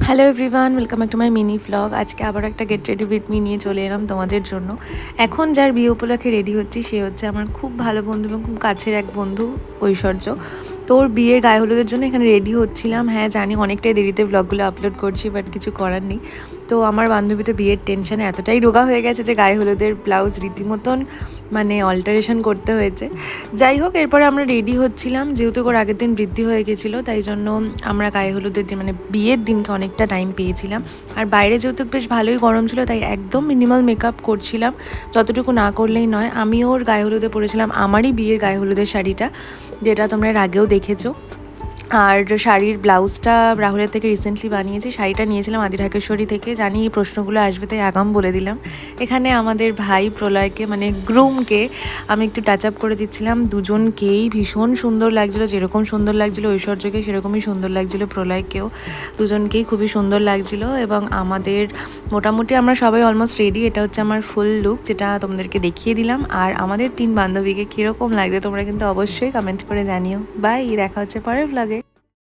Hello everyone, welcome back to my mini vlog. আজকে আবার একটা গেট রেডি উইথ মি নিয়ে চলে এলাম তোমাদের জন্য। এখন যার বিয়ে উপলক্ষে রেডি হচ্ছি সে হচ্ছে আমার খুব ভালো বন্ধু এবং খুব কাছের এক বন্ধু, ঐশ্বর্য। তোর বিয়ের গায়ে হলুদের জন্য এখানে রেডি হচ্ছিলাম। হ্যাঁ জানি অনেকটাই দেরিতে ব্লগগুলো আপলোড করছি, বাট কিছু করার নেই। তো আমার বান্ধবী তো বিয়ের টেনশনে এতটাই রোগা হয়ে গেছে যে গায়ে হলুদের ব্লাউজ রীতিমতন মানে অল্টারেশন করতে হয়েছে। যাই হোক, এরপরে আমরা রেডি হচ্ছিলাম, যেহেতু ওর আগের দিন বৃদ্ধি হয়ে গেছিলো, তাই জন্য আমরা গায়ে হলুদের যে মানে বিয়ের দিনকে অনেকটা টাইম পেয়েছিলাম। আর বাইরে যেহেতু বেশ ভালোই গরম ছিল, তাই একদম মিনিমাল মেকআপ করছিলাম, যতটুকু না করলেই নয়। আমি ওর গায়ে হলুদে পরেছিলাম আমারই বিয়ের গায়ে হলুদের শাড়িটা, যেটা তোমরা এর আগেও দেখেছো। আর শাড়ির ব্লাউজটা রাহুলের থেকে রিসেন্টলি বানিয়েছি। শাড়িটা নিয়েছিলাম আদি ঢাকেশ্বরী থেকে। জানি এই প্রশ্নগুলো আসবে, তাই আগাম বলে দিলাম। এখানে আমাদের ভাই প্রলয়কে মানে গ্রুমকে আমি একটু টাচ আপ করে দিচ্ছিলাম। দুজনকেই ভীষণ সুন্দর লাগছিলো, যেরকম সুন্দর লাগছিলো ঐশ্বর্যকে সেরকমই সুন্দর লাগছিলো প্রলয়কেও। দুজনকেই খুবই সুন্দর লাগছিলো। এবং আমাদের মোটামুটি আমরা সবাই অলমোস্ট রেডি। এটা হচ্ছে আমার ফুল লুক, যেটা তোমাদেরকে দেখিয়ে দিলাম। আর আমাদের তিন বান্ধবীকে কীরকম লাগছে তোমরা কিন্তু অবশ্যই কমেন্ট করে জানিও। বাই, দেখা হচ্ছে পরের ব্লগে।